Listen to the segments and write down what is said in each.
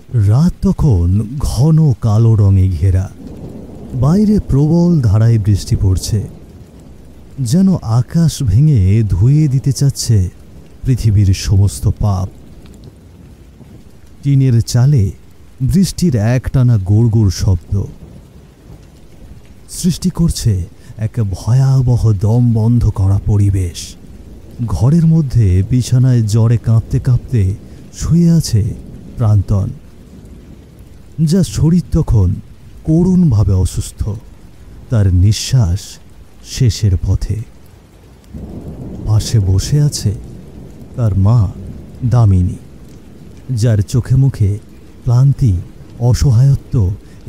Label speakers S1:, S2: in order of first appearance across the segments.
S1: রাত তখন ঘন কালো রঙে ঘেরা। বাইরে প্রবল ধারায় বৃষ্টি পড়ছে, যেন আকাশ ভেঙে ধুয়ে দিতে চাচ্ছে পৃথিবীর সমস্ত পাপ। টিনের চালে বৃষ্টির একটানা গুড়গুড় শব্দ সৃষ্টি করছে এক ভয়াবহ দম বন্ধ করা পরিবেশ। ঘরের মধ্যে বিছানায় জ্বরে কাঁপতে কাঁপতে শুয়ে আছে প্রান্তন, যা শরীর তখন করুণভাবে অসুস্থ, তার নিঃশ্বাস শেষের পথে। পাশে বসে আছে তার মা দামিনী, যার চোখে মুখে ক্লান্তি, অসহায়ত্ব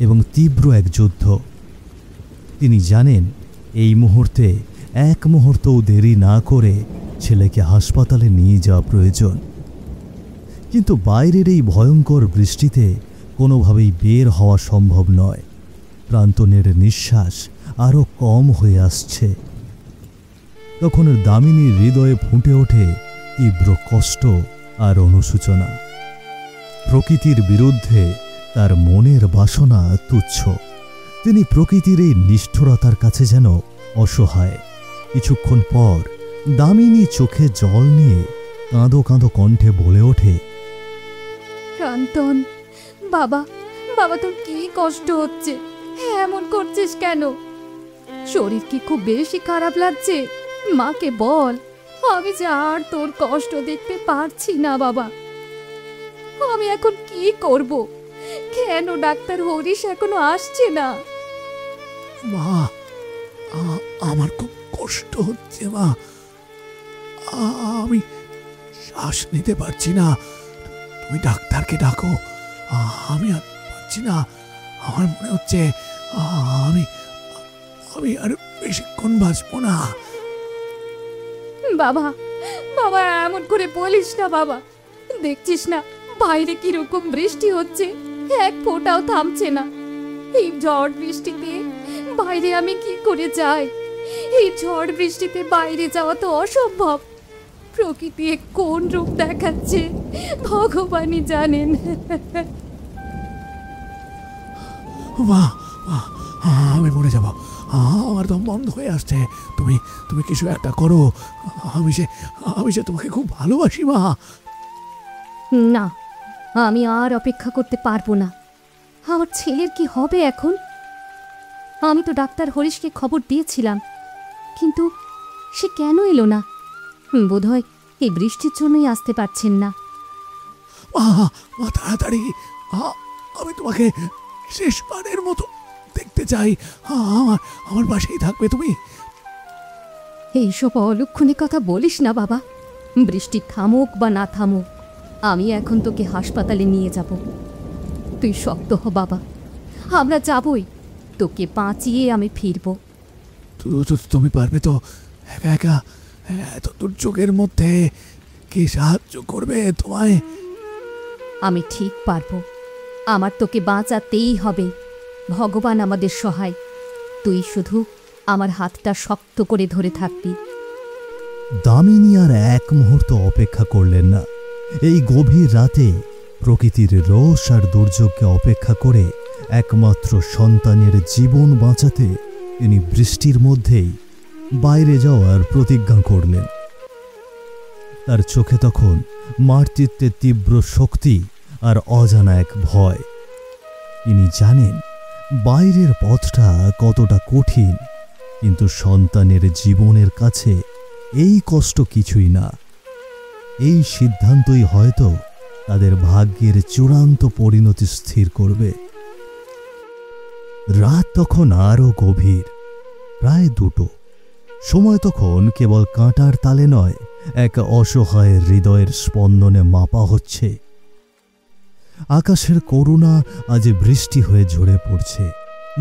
S1: এবং তীব্র এক যুদ্ধ। তিনি জানেন এই মুহূর্তে এক মুহূর্তও দেরি না করে ছেলেকে হাসপাতালে নিয়ে যাওয়া প্রয়োজন। কিন্তু বাইরের এই ভয়ঙ্কর বৃষ্টিতে কোনোভাবেই বের হওয়া সম্ভব নয়। প্রান্তনের নিঃশ্বাস আরও কম হয়ে আসছে। তখন দামিনীর হৃদয়ে ফুটে ওঠে তীব্র কষ্ট আর অনুশোচনা। প্রকৃতির বিরুদ্ধে তার মনের বাসনা তুচ্ছ। তিনি প্রকৃতির এই নিষ্ঠুরতার কাছে যেন অসহায়। কিছুক্ষণ পর দামিনী চোখে জল নিয়ে কাঁদো কাঁদো কণ্ঠে বলে ওঠে,
S2: প্রান্তন, বাবা বাবা, তোর কি কষ্ট হচ্ছে? এমন করছিস কেন? শরীর কি খুব বেশি খারাপ লাগছে? মাকে বল। আমি যে আর তোর কষ্ট দেখতে পারছি না বাবা। আমি এখন কি করব? কেন ডাক্তার হরিশ এখনো আসছে না?
S3: মা, আমার খুব কষ্ট হচ্ছে মা। আমি শ্বাস নিতে পারছি না। তুমি ডাক্তারকে ডাকো। আমি আর পারছি না। আমার মনে হচ্ছে আমি আমি আর বেশিক্ষণ বাঁচবো না।
S2: বাবা বাবা, এমন করে বলিস না বাবা। দেখছিস না বাইরে কিরকম বৃষ্টি হচ্ছে, এক ফোঁটাও থামছে না। এই ঝড় বৃষ্টিতে বাইরে আমি কি করে যাই? এই ঝড় বৃষ্টিতে বাইরে যাওয়া তো অসম্ভব। প্রকৃতি কোন রূপ দেখাচ্ছে ভগবানই জানেন।
S3: মা, আমি মরে যাব। আমার দম বন্ধ হয়ে আসছে। তুমি তুমি কিছু একটা করো। আমি যে তোমাকে খুব ভালোবাসি মা।
S2: না, আমি আর অপেক্ষা করতে পারবো না। আমার ছেলের কি হবে এখন? আমি তো ডাক্তার হরিশকে খবর দিয়েছিলাম, কিন্তু সে কেন এলো না? বোধহয় এই বৃষ্টির জন্যই আসতে পারছেন না।
S3: মা, তাড়াতাড়ি, আমি তোমাকে শেষবারের মতো দেখতে চাই। আমার পাশেই থাকবে তুমি।
S2: এইসব অলক্ষণে কথা বলিস না বাবা। বৃষ্টি থামুক বা না থামুক, আমি এখন তোকে হাসপাতালে নিয়ে যাব। তুই শক্ত হ বাবা, আমরা যাবই। তোকে বাঁচিয়ে আমি ফিরব।
S3: তুমি পারবে তো একা একা এত দুর্যোগের মধ্যে? কে সাহায্য করবে তোমায়?
S2: আমি ঠিক পারবো। আমার তোকে বাঁচাতেই হবে। ভগবান আমাদের সহায়। তুই শুধু আমার হাতটা শক্ত করে ধরে থাকবি।
S1: দামিনী আর এক মুহূর্ত অপেক্ষা করলেন না। এই গভীর রাতে প্রকৃতির রোষ আর দুর্যোগকে অপেক্ষা করে একমাত্র সন্তানের জীবন বাঁচাতে তিনি বৃষ্টির মধ্যেই বাইরে যাওয়ার প্রতিজ্ঞা করলেন। তার চোখে তখন মাতৃত্বের তীব্র শক্তি আর অজানা এক ভয়। তিনি জানেন বাইরের পথটা কতটা কঠিন, কিন্তু সন্তানের জীবনের কাছে এই কষ্ট কিছুই না। এই সিদ্ধান্তই হয়তো তাদের ভাগ্যের চূড়ান্ত পরিণতি স্থির করবে। রাত তখন আরও গভীর, প্রায় 2টো। সময় তখন কেবল কাঁটার তালে নয়, এক অসহায় হৃদয়ের স্পন্দনে মাপা হচ্ছে। আকাশের করুণা আজ বৃষ্টি হয়ে ঝরে পড়ছে,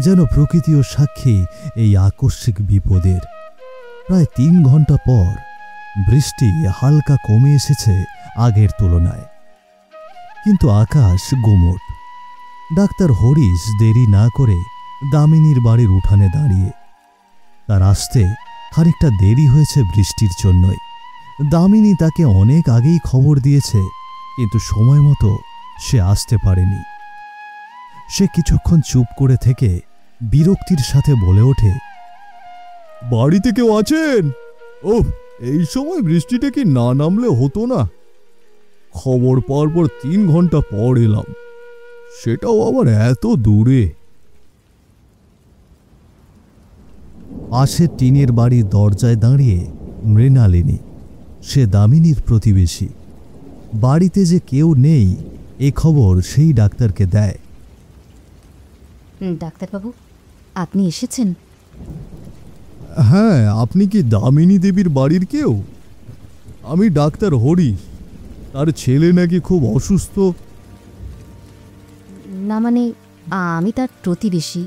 S1: যেন প্রকৃতিও সাক্ষী এই আকস্মিক বিপদের। প্রায় 3 ঘন্টা পর বৃষ্টি হালকা কমে এসেছে আগের তুলনায়, কিন্তু আকাশ গুমোট। ডাক্তার হরিশ দেরি না করে দামিনীর বাড়ির উঠানে দাঁড়িয়ে। তার আসতে খানিকটা দেরি হয়েছে বৃষ্টির জন্যই। দামিনী তাকে অনেক আগেই খবর দিয়েছে, কিন্তু সময় মতো সে আসতে পারেনি। সে কিছুক্ষণ চুপ করে থেকে বিরক্তির সাথে বলে ওঠে, বাড়িতে কেউ আছেন? ওহ, এই সময় বৃষ্টিটা কি না নামলে হতো না? খবর পাওয়ার পর 3 ঘন্টা পর এলাম, সেটাও আবার এত দূরে। পাশের টিনের বাড়ির দরজায় দাঁড়িয়ে মৃণালিনী। সে দামিনীর প্রতিবেশী। বাড়িতে যে কেউ নেই এ খবর সেই ডাক্তারকে দেয়।
S2: ডাক্তারবাবু, আপনি এসেছেন?
S1: হ্যাঁ, আপনি কি দামিনী দেবীর বাড়ির কেউ? আমি ডাক্তার হরিশ। তার ছেলে নাকি খুব অসুস্থ।
S2: না মানে, আমি তার প্রতিবেশী।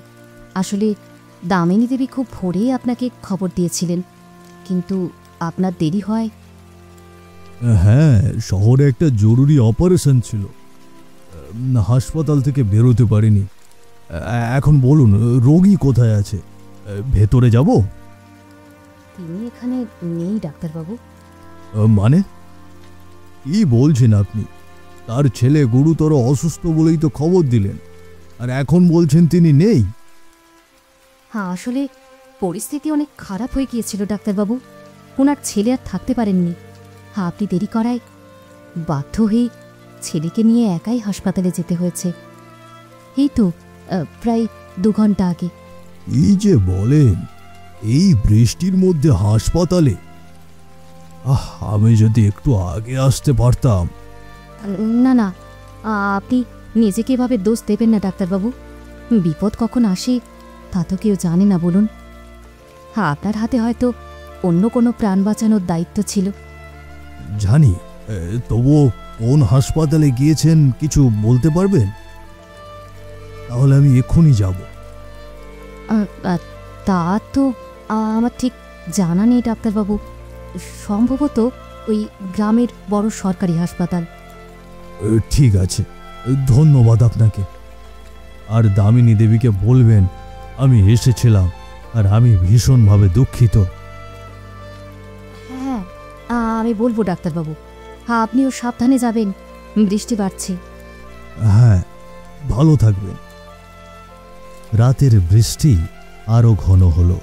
S2: আসলে দামিনী দেবী খুব ভোরেই আপনাকে খবর দিয়েছিলেন, কিন্তু আপনার দেরি হয়।
S1: হ্যাঁ, শহরে একটা জরুরি অপারেশন ছিল, হাসপাতাল থেকে বেরোতে পারিনি। এখন বলুন, রোগী কোথায় আছে? ভেতরে যাব?
S2: তিনি এখানে নেই ডাক্তারবাবু।
S1: মানে কি বলছেন আপনি? তার ছেলে গুরুতর অসুস্থ বলেই তো খবর দিলেন, আর এখন বলছেন তিনি নেই?
S2: হ্যাঁ, আসলে পরিস্থিতি অনেক খারাপ হয়ে গিয়েছিল ডাক্তারবাবু। ওনার ছেলে আর থাকতে পারেননি। হ্যাঁ, আপনি দেরি করায় বাধ্য হয়ে ছেলেকে নিয়ে একাই হাসপাতালে যেতে হয়েছে। এই তো প্রায় 2 ঘন্টা আগে।
S1: এই যে বলেন, এই বৃষ্টির মধ্যে হাসপাতালে? আমি যদি একটু আগে আসতে পারতাম।
S2: না না, আপনি নিজেকে এভাবে দোষ দেবেন না ডাক্তারবাবু। বিপদ কখন আসে তা তো কেউ জানে না, বলুন। হ্যাঁ, আপনার হাতে হয়তো অন্য কোনো প্রাণ বাঁচানোর দায়িত্ব ছিল।
S1: জানি, তবুও কোন হাসপাতালে গিয়েছেন কিছু বলতে পারবেন? তাহলে আমি এক্ষুনি যাব।
S2: তা তো আমার ঠিক জানা নেই ডাক্তারবাবু। সম্ভবত ওই গ্রামের বড় সরকারি হাসপাতাল।
S1: ঠিক আছে, ধন্যবাদ আপনাকে। আর দামিনী দেবীকে বলবেন আমি এসেছিলাম আর আমি ভীষণভাবে দুঃখিত।
S2: হ্যাঁ, আমি বলবো ডাক্তারবাবু। হ্যাঁ, আপনিও সাবধানে যাবেন, বৃষ্টি বাড়ছে।
S1: হ্যাঁ, ভালো থাকবেন। রাতের বৃষ্টি আরো ঘন হলো।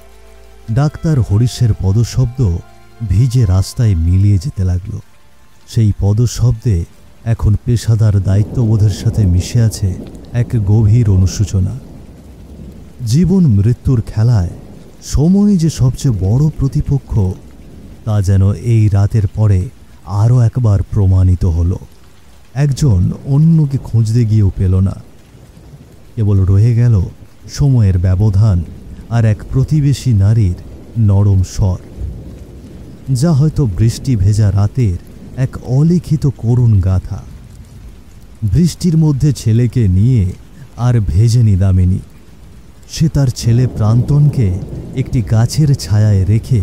S1: ডাক্তার হরিশের পদশব্দ ভিজে রাস্তায় মিলিয়ে যেতে লাগল। সেই পদশব্দে এখন পেশাদার দায়িত্ববোধের সাথে মিশে আছে এক গভীর অনুশোচনা। জীবন মৃত্যুর খেলায় সময় যে সবচেয়ে বড় প্রতিপক্ষ, তা যেন এই রাতের পরে আরও একবার প্রমাণিত হলো। একজন অন্যকে খুঁজতে গিয়েও পেল না, কেবল রয়ে গেল সময়ের ব্যবধান আর এক প্রতিবেশী নারীর নরম স্বর, যা হয়তো বৃষ্টি ভেজা রাতের এক অলিখিত করুণ গাথা। বৃষ্টির মধ্যে ছেলেকে নিয়ে আর ভেজেনি দামিনী। সে তার ছেলে প্রান্তনকে একটি গাছের ছায়ায় রেখে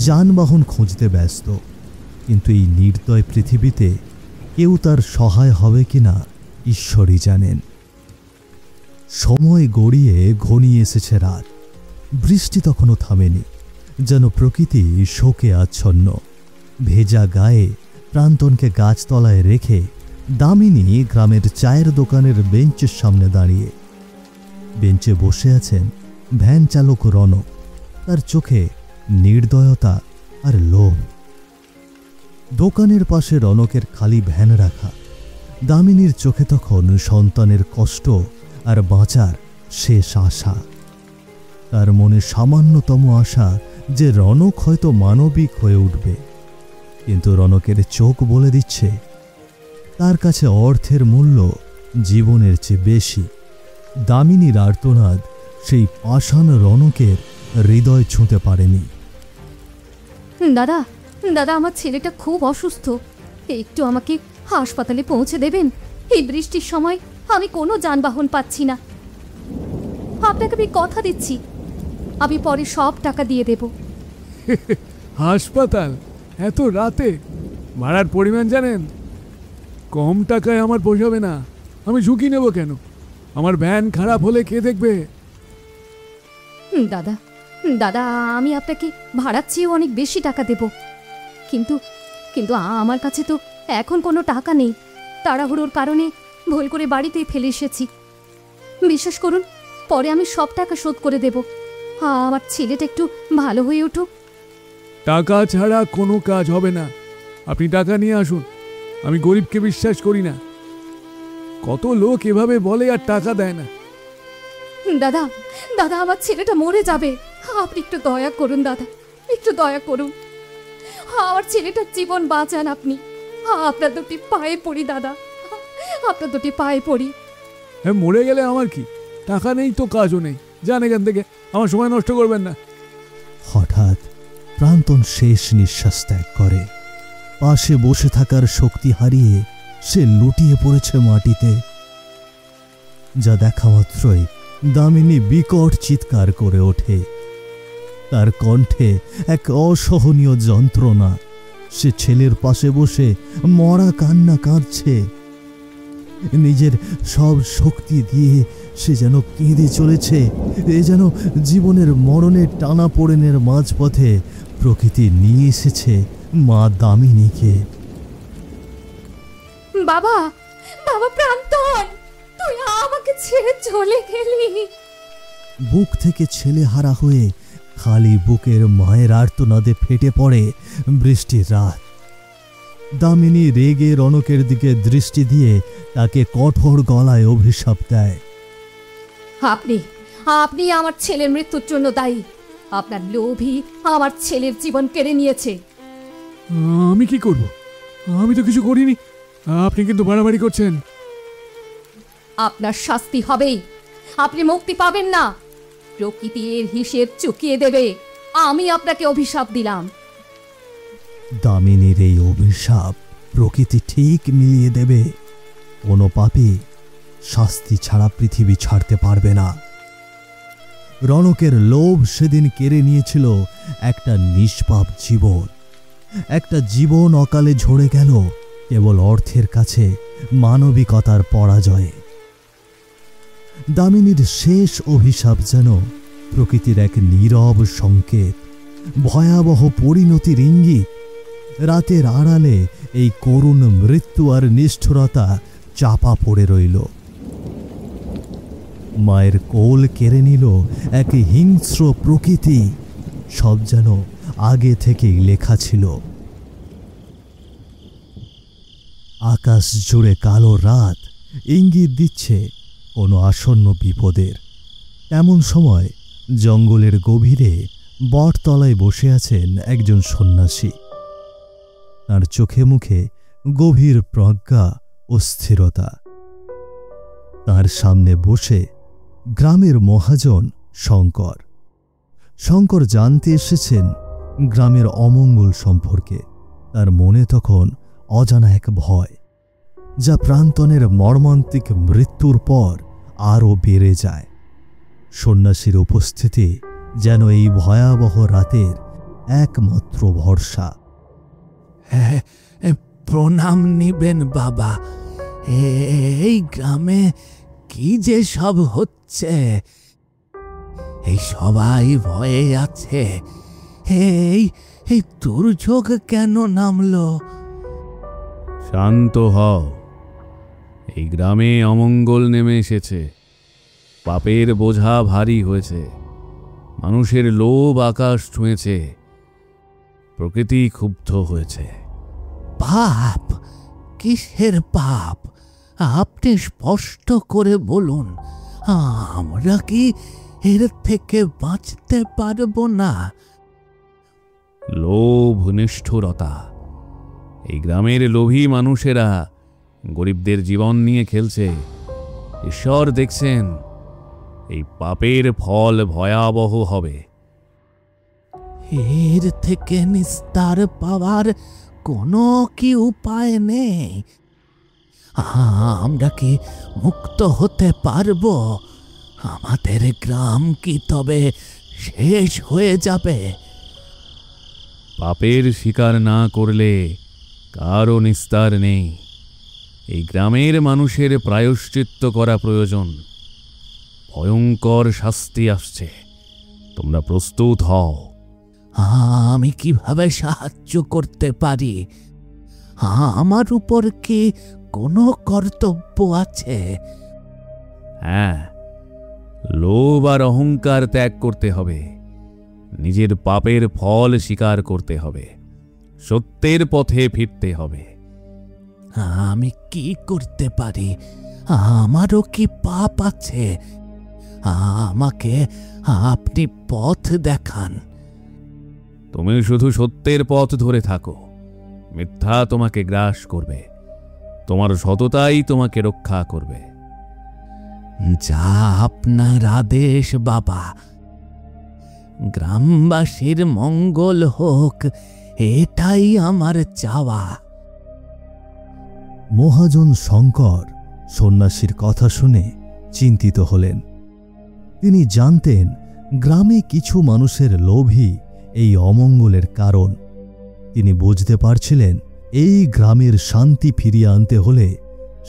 S1: যানবাহন খুঁজতে ব্যস্ত। কিন্তু এই নির্দয় পৃথিবীতে কেউ তার সহায় হবে কিনা ঈশ্বরই জানেন। সময় গড়িয়ে ঘনিয়ে এসেছে রাত। বৃষ্টি তখনও থামেনি, যেন প্রকৃতি শোকে আচ্ছন্ন। ভেজা গায়ে প্রান্তনকে গাছতলায় রেখে দামিনী গ্রামের চায়ের দোকানের বেঞ্চের সামনে দাঁড়িয়ে। বেঞ্চে বসে আছেন ভ্যান চালক রনক, তার চোখে নির্দয়তা আর লোভ। দোকানের পাশে রনকের খালি ভ্যান রাখা। দামিনীর চোখে তখন সন্তানের কষ্ট আর বাঁচার শেষ আশা। তার মনে সামান্যতম আশা যে রনক হয়তো মানবিক হয়ে উঠবে, কিন্তু রনকের চোখ বলে দিচ্ছে তার কাছে অর্থের মূল্য জীবনের চেয়ে বেশি। দামিনীর আর্তনাদ সেই পাষাণ রনকের হৃদয় ছুঁতে পারেনি।
S2: দাদা, দাদা, আমার ছেলেটা খুব অসুস্থ, একটু আমাকে হাসপাতালে পৌঁছে দেবেন? এই বৃষ্টির সময় আমি কোনো যানবাহন পাচ্ছি না। আপনাকে আমি কথা দিচ্ছি, আমি পরে সব টাকা দিয়ে দেব।
S3: হাসপাতাল এত রাতে? ভাড়ার পরিমাণ জানেন? কম টাকায় আমার পোষাবে না। আমি ঝুঁকি নেব কেন? আমার ভ্যান খারাপ হলে কে দেখবে?
S2: দাদা, দাদা, আমি আপনাকে ভাড়ার চেয়েও অনেক বেশি টাকা দেব, কিন্তু কিন্তু আমার কাছে তো এখন কোনো টাকা নেই। তাড়াহুড়োর কারণে ভুল করে বাড়িতেই ফেলে এসেছি। বিশ্বাস করুন, পরে আমি সব টাকা শোধ করে দেব। আমার ছেলেটা একটু ভালো হয়ে উঠুক।
S3: টাকা ছাড়া কোনো কাজ হবে না। আপনি টাকা নিয়ে আসুন। আমি গরিবকে বিশ্বাস করি না। কত লোক এভাবে বলে আর টাকা দেয় না।
S2: দাদা, দাদা, আমার ছেলেটা মরে যাবে। আপনি একটু দয়া করুন দাদা, একটু দয়া করুন। আমার ছেলেটার জীবন বাঁচান আপনি। আপনার দুটি পায়ে পড়ি দাদা, আপনার দুটি পায়ে পড়ি।
S3: হ্যাঁ, মরে গেলে আমার কি? টাকা নেই তো কাজও নেই। যান এখান থেকে, আমার সময় নষ্ট করবেন না।
S1: হঠাৎ প্রান্তন শেষ নিঃশ্বাস ত্যাগ করে। পাশে বসে থাকার শক্তি হারিয়ে সে লুটিয়ে পড়েছে মাটিতে। যা দেখা মাত্রই দামিনী বিকট চিৎকার করে ওঠে। তার কণ্ঠে এক অসহনীয় যন্ত্রণা। সে ছেলের পাশে বসে মরা কান্না কাঁদছে। নিজের সব শক্তি দিয়ে সে যেন কেঁদে চলেছে। এ যেন জীবনের মরণের টানাপোড়েনের মাঝপথে প্রকৃতি নিয়ে এসেছে মা দামিনীকে।
S2: বাবা, বাবা প্রান্তন, তুই আমাকে ছেড়ে চলে গেলি।
S1: বুক থেকে ছেলে হারা হয়ে খালি বুকের মায়ের আর্তনাদে ফেটে পড়ে বৃষ্টির রাত। দামিনী রেগে রণকের দিকে দৃষ্টি দিয়ে তাকে কঠোর গলায় অভিশাপ দেয়।
S2: আপনি আপনি আমার ছেলের মৃত্যুর জন্য দায়ী। আপনার লোভী আমার ছেলের জীবন কেড়ে নিয়েছে।
S3: আমি কি করব? আমি তো কিছু করিনি। আপনি কিন্তু বাড়াবাড়ি করছেন।
S2: আপনার শাস্তি হবেই। আপনি মুক্তি পাবেন না। প্রকৃতি এর হিসেব চুকিয়ে দেবে। আমি আপনাকে অভিশাপ দিলাম।
S1: দামিনীর এই অভিশাপ প্রকৃতি ঠিক মিলিয়ে দেবে। কোনো পাপী শাস্তি ছাড়া পৃথিবী ছাড়তে পারবে না। রণকের লোভ সেদিন কেড়ে নিয়েছিল একটা নিষ্পাপ জীবন। একটা জীবন অকালে ঝরে গেল কেবল অর্থের কাছে মানবিকতার পরাজয়ে। দামিনীর শেষ অভিশাপ যেন প্রকৃতির এক নীরব সংকেত, ভয়াবহ পরিণতির ইঙ্গিত। রাতের আড়ালে এই করুণ মৃত্যু আর নিষ্ঠুরতা চাপা পড়ে রইল। মায়ের কোল কেড়ে নিল এক হিংস্র প্রকৃতি। সব যেন আগে থেকেই লেখা ছিল। আকাশ জুড়ে কালো রাত ইঙ্গিত দিচ্ছে কোনো আসন্ন বিপদের। এমন সময় জঙ্গলের গভীরে বটতলায় বসে আছেন একজন সন্ন্যাসী। তার চোখে মুখে গভীর প্রজ্ঞা ও স্থিরতা। তার সামনে বসে গ্রামের মহাজন শঙ্কর। শঙ্কর জানতে এসেছেন গ্রামের অমঙ্গল সম্পর্কে। তার মনে তখন অজানা এক ভয়, যা প্রান্তনের মর্মান্তিক মৃত্যুর পর আরও বেড়ে যায়। সন্ন্যাসীর উপস্থিতি যেন এই ভয়াবহ রাতের একমাত্র ভরসা।
S3: প্রণাম নিবেন বাবা। এই গ্রামে কি যে সব হচ্ছে, এই সবাই ভয়ে আছে। এই দুর্যোগ কেন নামলো? শান্ত হও। এই গ্রামে অমঙ্গল নেমে এসেছে। পাপের বোঝা ভারী হয়েছে। মানুষের লোভ আকাশ ছুঁয়েছে। প্রকৃতি ক্ষুব্ধ হয়েছে। পাপ? কিসের পাপ? আপনি স্পষ্ট করে বলুন। আমরা কি এর থেকে বাঁচতে পারবো না? লোভ, নিষ্ঠুরতা। এই গ্রামের লোভী মানুষেরা গরিবদের জীবন নিয়ে খেলছে। ঈশ্বর দেখছেন, এই পাপের ফল ভয়াবহ হবে। এর থেকে নিস্তার পাওয়ার কোনো কি উপায় নেই? আমরা কি মুক্ত হতে পারবো? আমাদের গ্রাম কি তবে শেষ হয়ে যাবে? পাপের স্বীকার না করলে কারও নিস্তার নেই। এই গ্রামের মানুষের প্রায়শ্চিত্ত করা প্রয়োজন। ভয়ঙ্কর শাস্তি আসছে। তোমরা প্রস্তুত হও। আমি কিভাবে সাহায্য করতে পারি? আমার উপর কি কোনো কর্তব্য আছে? হ্যাঁ,
S4: লোভ আর অহংকার ত্যাগ করতে হবে, নিজের পাপের ফল স্বীকার করতে হবে, সত্যের পথে ফিরতে হবে।
S3: আমি কি করতে পারি? আমারও কি পাপ আছে? আমাকে আপনি পথ দেখান।
S4: তুমি শুধু সত্যের পথ ধরে থাকো, মিথ্যা তোমাকে গ্রাস করবে, তোমার সততাই তোমাকে রক্ষা করবে।
S3: যা আপনার আদেশ বাবা। গ্রামবাসীর মঙ্গল হোক, এটাই আমার চাওয়া।
S1: মহাজন শঙ্কর সন্ন্যাসীর কথা শুনে চিন্তিত হলেন। তিনি জানতেন গ্রামে কিছু মানুষের লোভই এই অমঙ্গলের কারণ। তিনি বুঝতে পারছিলেন এই গ্রামের শান্তি ফিরিয়ে আনতে হলে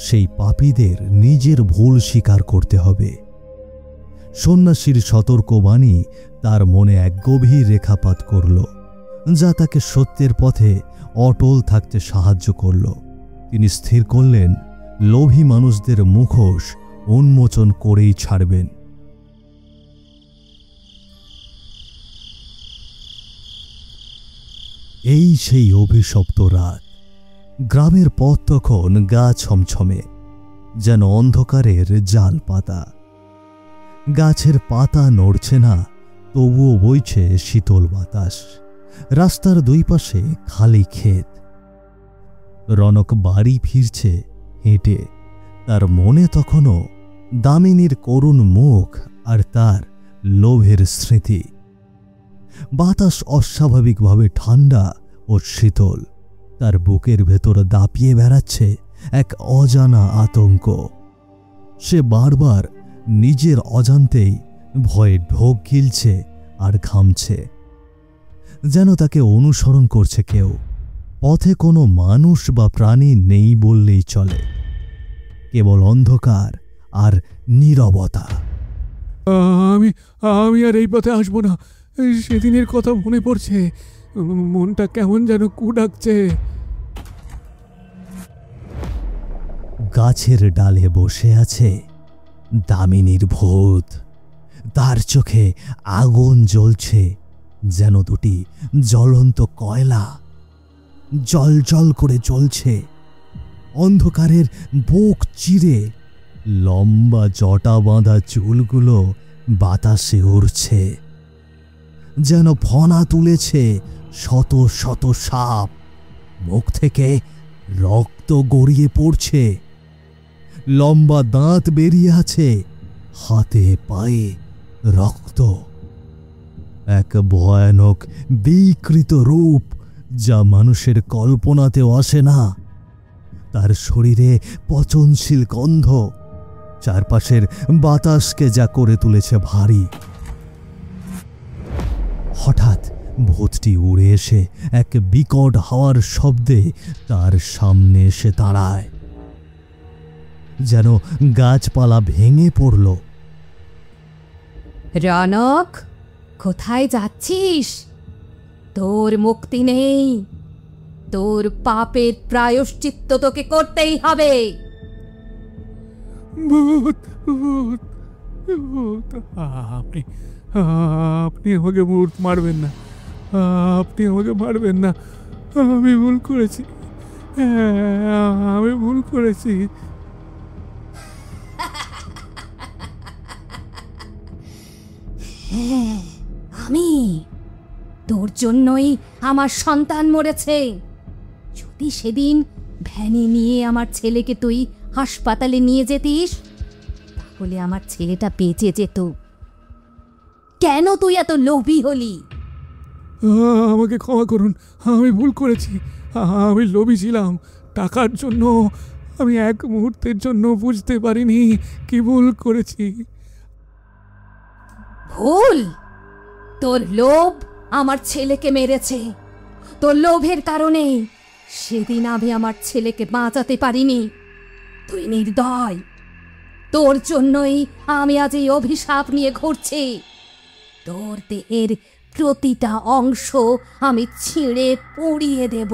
S1: সেই পাপীদের নিজের ভুল স্বীকার করতে হবে। সন্ন্যাসীর সতর্কবাণী তার মনে এক গভীর রেখাপাত করল, যা তাকে সত্যের পথে অটল থাকতে সাহায্য করল। তিনি স্থির করলেন লোভী মানুষদের মুখোশ উন্মোচন করেই ছাড়বেন। এই সেই অভিশপ্ত রাত। গ্রামের পথ তখন গা ছমছমে, যেন অন্ধকারের জাল পাতা। গাছের পাতা নড়ছে না, তবুও বইছে শীতল বাতাস। রাস্তার দুই পাশে খালি ক্ষেত। রনক বাড়ি ফিরছে হেঁটে। তার মনে তখনও দামিনীর করুণ মুখ আর তার লোভের স্মৃতি। বাতাস অস্বাভাবিকভাবে ঠান্ডা ও শীতল। তার বুকের ভেতর দাপিয়ে বেড়াচ্ছে এক অজানা আতঙ্ক। সে বারবার নিজের অজান্তেই ভয়ে ঢোক গিলছে আর ঘামছে, যেন তাকে অনুসরণ করছে কেউ। পথে কোনো মানুষ বা প্রাণী নেই বললেই চলে, কেবল অন্ধকার আর নীরবতা।
S3: আমি আমি আর এই পথে আসবো না। সেদিনের কথা মনে পড়ছে, মনটা কেমন যেন কুডাকছে।
S1: গাছের ডালে বসে আছে দামিনীর ভূত। তার চোখে আগুন জ্বলছে, যেন দুটি জ্বলন্ত কয়লা জল জল করে জ্বলছে। অন্ধকারের বুক চিরে লম্বা জটা বাঁধা চুলগুলো বাতাসে উড়ছে, যেন ফনা তুলেছে শত শত সাপ। মুখ থেকে রক্ত গড়িয়ে পড়ছে, লম্বা দাঁত বেরিয়ে আছে, হাতে পায়ে রক্ত। এক ভয়ানক বিকৃত রূপ, যা মানুষের কল্পনাতেও আসে না। তার শরীরে পচনশীল গন্ধ চারপাশের বাতাসকে যা করে তুলেছে ভারী। হঠাৎ ভূতটি উড়ে এসে এক বিকট হাওয়ার শব্দে তার সামনে এসে দাঁড়ায়, যেন গাছপালা ভেঙে পড়ল।
S2: রনক, কোথায় যাচ্ছিস? তোর মুক্তি নেই। তোর পাপের প্রায়শ্চিত্ত তোকে করতেই হবে।
S3: ভূত ভূত ভূত, আপনি আপনি আমাকে ভূত মারবেন না। আপনি আমাকে মারবেন না। আমি ভুল করেছি, আমি ভুল করেছি।
S2: আমি তোর জন্যই আমার সন্তান মরেছে। যদি সেদিন ভ্যানে নিয়ে আমার ছেলেকে তুই হাসপাতালে নিয়ে যেতিস, তাহলে আমার ছেলেটা বেঁচে যেত। কেন তুই এত লোভী হলি?
S3: আমাকে ক্ষমা করুন, আমি ভুল করেছি। আমি লোভী ছিলাম টাকার জন্য। আমি এক মুহূর্তের জন্য বুঝতে পারিনি কি ভুল করেছি।
S2: ভুল? তোর লোভ আমার ছেলেকে মেরেছে। তোর লোভের কারণে সেদিন আমি আমার ছেলেকে বাঁচাতে পারিনি। তুই নির্দয়। তোর জন্যই আমি আজ এই অভিশাপ নিয়ে ঘুরছি। তোর দেহের প্রতিটা অংশ আমি ছিঁড়ে পুড়িয়ে দেব।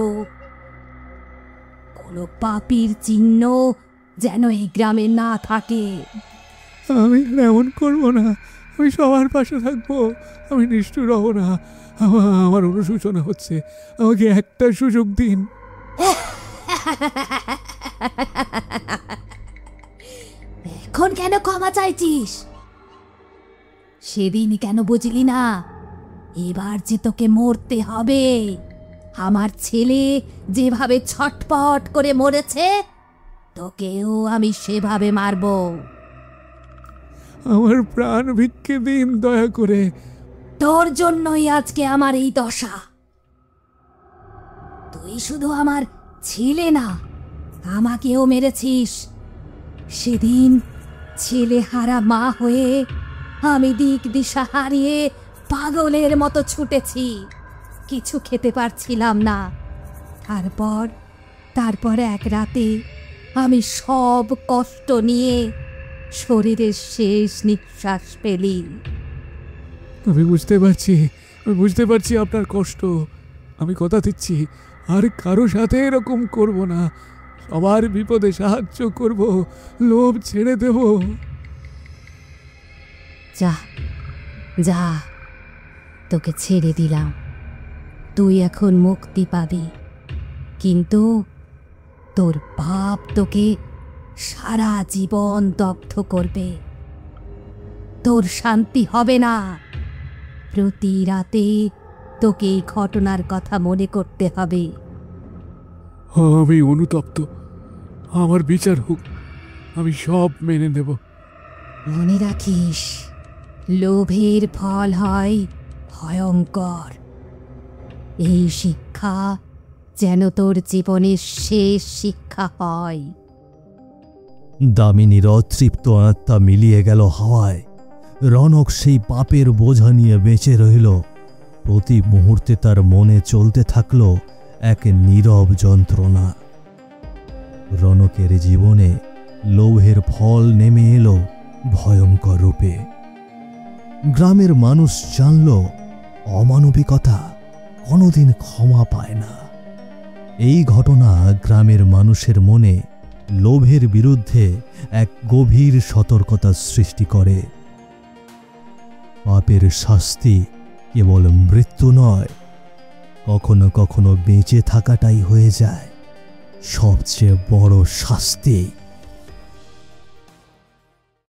S2: কোনো পাপীর চিহ্ন যেন এই গ্রামে না থাকে।
S3: আমি আর এমন করবো না। আমি সবার পাশে থাকবো। আমি নিষ্ঠুর হব না। আমার অনুশোচনা হচ্ছে। আমাকে একটা সুযোগ দিন।
S2: এখন কেন ক্ষমা চাইছিস? সেদিন কেন বুঝলি না? এবার যে তোকে মরতে হবে। আমার ছেলে যেভাবে ছটপট করে মরেছে, তোকেও আমি সেভাবে মারব।
S3: আমার প্রাণ ভিক্ষে দিন দয়া করে।
S2: তোর জন্যই আজকে আমার এই দশা। তুই শুধু আমার ছেলে না, আমাকেও মেরেছিস। সেদিন ছেলে হারা মা হয়ে আমি দিক দিশা হারিয়ে পাগলের মতো ছুটেছি। কিছু খেতে পারছিলাম না। তারপর এক রাতে আমি সব কষ্ট নিয়ে শরীরের শেষ নিঃশ্বাস পেলি।
S3: আমি বুঝতে পারছি আপনার কষ্ট। আমি কথা দিচ্ছি আর কারো সাথে এরকম করব না। সবার বিপদে সাহায্য করব, লোভ ছেড়ে দেব।
S2: যা যা, তোকে ছেড়ে দিলাম। তুই এখন মুক্তি পাবি, কিন্তু তোর পাপ তোকে সারা জীবন দগ্ধ করবে। তোর শান্তি হবে না। প্রতি রাতে তোকে এই ঘটনার কথা মনে করতে হবে।
S3: আমি অনুতপ্ত। আমার বিচার হোক, আমি সব মেনে নেব।
S2: মনে রাখিস, লোভের ফল হয় ভয়ঙ্কর। এই শিক্ষা যেন তোর জীবনের শেষ শিক্ষা হয়।
S1: দামিনীর অতৃপ্ত আত্মা মিলিয়ে গেল হাওয়ায়। রনক সেই পাপের বোঝা নিয়ে বেঁচে রইল। প্রতি মুহূর্তে তার মনে চলতে থাকল এক নীরব যন্ত্রণা। রনকের জীবনে লোভের ফল নেমে এলো ভয়ঙ্কর রূপে। গ্রামের মানুষ জানল, অমানবিকতা কোনোদিন ক্ষমা পায় না। এই ঘটনা গ্রামের মানুষের মনে লোভের বিরুদ্ধে এক গভীর সতর্কতা সৃষ্টি করে। পাপের শাস্তি কেবল মৃত্যু নয়, কখনো কখনো বেঁচে থাকাটাই হয়ে যায় সবচেয়ে বড় শাস্তি।